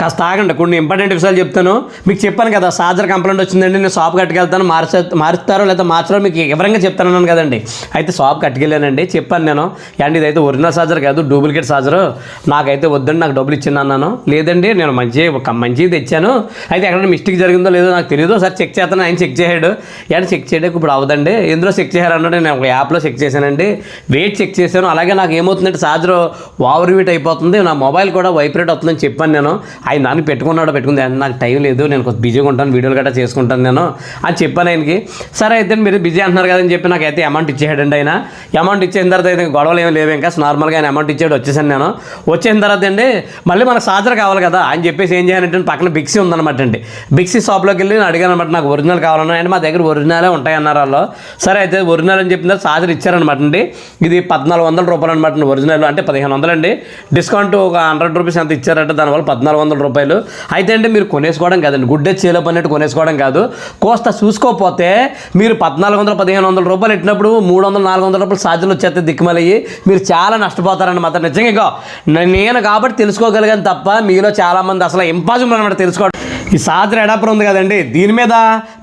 కాస్త ఆగండి, కొన్ని ఇంపార్టెంట్ విషయాలు చెప్తాను. మీకు చెప్పాను కదా చార్జర్ కంప్లైంట్ వచ్చిందండి, నేను షాప్ కట్టుకెళ్తాను, మారుస్తారో లేదా మార్చారో మీకు వివరంగా చెప్తానన్నాను కదండి. అయితే షాప్ కట్టుకెళ్ళానండి, చెప్పాను నేను అండి ఇదైతే ఒరిజినల్ చార్జర్ కాదు డూప్లికేట్ చార్జరు, నాకైతే వద్దండి, నాకు డబ్బులు ఇచ్చింది అన్నాను. లేదండి నేను మంచిది తెచ్చాను, అయితే ఎక్కడ మిస్టేక్ జరిగిందో లేదో నాకు తెలియదు, ఒకసారి చెక్ చేస్తాను. ఆయన చెక్ చేశాడు, అండ్ చెక్ చేయడానికి ఇప్పుడు అవదండి, ఎందులో చెక్ చేశారన్నాడు. నేను ఒక యాప్లో చెక్ చేశానండి, వెయిట్ చెక్ చేశాను. అలాగే నాకు ఏమవుతుందంటే చార్జర్ ఓవర్ హీట్ అయిపోతుంది, నా మొబైల్ కూడా వైబ్రేట్ అవుతుందని చెప్పాను నేను. ఆయన దాన్ని పెట్టుకుంది, నాకు టైం లేదు, నేను కొంచెం బిజీగా ఉంటాను, వీడియోలు గట్రా చేసుకుంటాను నేను అని చెప్పాను ఆయనకి. సరే అయితే మీరు బిజీ అంటున్నారు కదని చెప్పి నాకైతే అమౌంట్ ఇచ్చేసాడండి ఆయన. అమౌంట్ ఇచ్చిన తర్వాత అయితే గొడవలు ఏమి లేవు, ఇంకా నార్మల్గా ఆయన అమౌంట్ ఇచ్చాడు, వచ్చేసాను నేను. వచ్చిన తర్వాత అండి మళ్ళీ మనకు చార్జర్ కావాలి కదా అని చెప్పేసి ఏం చేయాలంటే పక్కన బిక్సీ ఉందన్నమాట అండి. బిక్సీ షాప్లోకి వెళ్ళి నేను అడిగాను అనమాట, నాకు ఒరిజినల్ కావాలన్నా, అండ్ మా దగ్గర ఒరిజినలే ఉంటాయన్నారు వాళ్ళు. సరే అయితే ఒరిజినల్ అని చెప్పిన చార్జర్ ఇచ్చారనమాట అండి. ఇది 1400 రూపాయలు అనమాట ఒరిజినల్, అంటే 1500 అండి, డిస్కౌంట్ ఒక 100 రూపీస్ అంత ఇచ్చారంటే దానివల్ల 1400 రూపాయలు. అయితే అంటే మీరు కొనేసుకోవడం కాదండి, గుడ్డే చేలోపు అన్నట్టు కొనేసుకోవడం కాదు, కోస్త చూసుకోకపోతే మీరు 1400-1500 రూపాయలు ఇచ్చినప్పుడు 300-400 రూపాయలు ఛార్జీలు వచ్చేస్తే దిక్కుమలయ్యి మీరు చాలా నష్టపోతారన్నమాట. నిజంగా నేను కాబట్టి తెలుసుకోగలిగాను తప్ప మీలో చాలామంది అసలు ఇంపాసిబుల్ అనమాట తెలుసుకోవడం. ఈ చార్జర్ అడాప్టర్ ఉంది కదండి, దీని మీద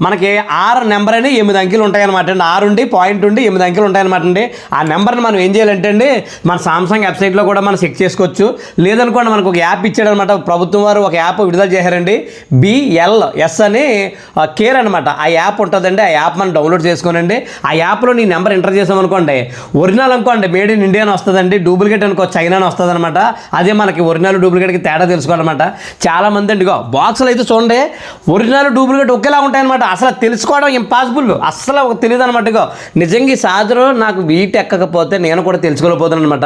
మనకి 6 నెంబర్ అని 8 అంకెలు ఉంటాయన్నమాట అండి, 6 ఉండి పాయింట్ ఉండి 8 అంకెలు ఉంటాయన్నమాట అండి. ఆ నెంబర్ని మనం ఏం చేయాలంటే అండి మన సామ్సంగ్ వెబ్సైట్లో కూడా మనం చెక్ చేసుకోవచ్చు. లేదనుకోండి మనకు ఒక యాప్ ఇచ్చాడనమాట, ప్రభుత్వం వారు ఒక యాప్ విడుదల చేశారండి, BLS అని కేర్ అనమాట. ఆ యాప్ ఉంటుందండి, ఆ యాప్ మనం డౌన్లోడ్ చేసుకోనండి. ఆ యాప్లో నీ నెంబర్ ఎంటర్ చేసామనుకోండి, ఒరిజినల్ అనుకోండి మేడ్ ఇన్ ఇండియా అని వస్తుందండి, డూప్లికేట్ అనుకో చైనా అని వస్తుంది అనమాట. అదే మనకి ఒరిజినల్ డూప్లికేట్కి తేడా తెలుసుకోవాలన్నమాట. చాలామంది అండి బాక్సులు అయితే చూడండి ఒరిజినల్ డూప్లికేట్ ఒకేలా ఉంటాయన్నమాట, అసలు తెలుసుకోవడం ఇంపాసిబుల్, అసలు తెలియదు అనమాట. నిజంగా ఈ చార్జర్ నాకు వీట్ ఎక్కకపోతే నేను కూడా తెలుసుకోలేకపోతాను అనమాట.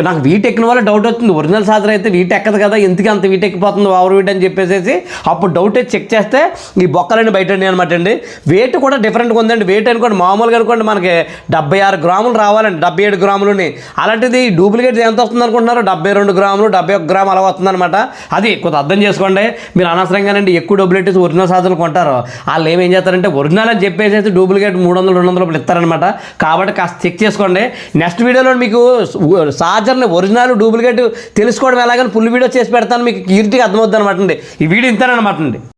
నాకు వీట్ ఎక్కిన వల్ల డౌట్ వస్తుంది, ఒరిజినల్ చార్జర్ అయితే వీట్ ఎక్కదు కదా, ఎందుకు అంత వీట్ ఎక్కిపోతుంది ఓవర్ వీట్ అని చెప్పేసి అప్పుడు డౌట్ అయితే చెక్ చేస్తే ఈ బొక్కలన్నీ బయట అనమాట అండి. వెయిట్ కూడా డిఫరెంట్గా ఉందండి. వెయిట్ అనుకోండి మామూలుగా అనుకోండి మనకి 76 గ్రాములు రావాలండి, 77 గ్రాములని, అలాంటిది డూప్లికేట్ ఎంత వస్తుంది అనుకుంటున్నారు, 72 గ్రాములు 71 గ్రాములు అలా వస్తుంది అనమాట. అది కొంత అర్థం చేసుకోండి. మీరు అనవసరంగానండి ఎక్కువ డబ్బులు పెట్టేసి ఒరిజినల్ చార్జర్లు కొంటారు, వాళ్ళు ఏం చేస్తారంటే ఒరిజినల్ అని చెప్పేసి డూప్లికేట్ 300-200 రూపాయలు ఇస్తారనమాట. కాబట్టి కాస్త చెక్ చేసుకోండి. నెక్స్ట్ వీడియోలో మీకు చార్జర్ని ఒరిజినల్ డూప్లికేట్ తెలుసుకోవడం ఎలాగని ఫుల్ వీడియో చేసి పెడతాను, మీకు క్లియర్గా అర్థమవుతుంది అనమాట అండి. ఈ వీడియో ఇంతేనమాట అండి.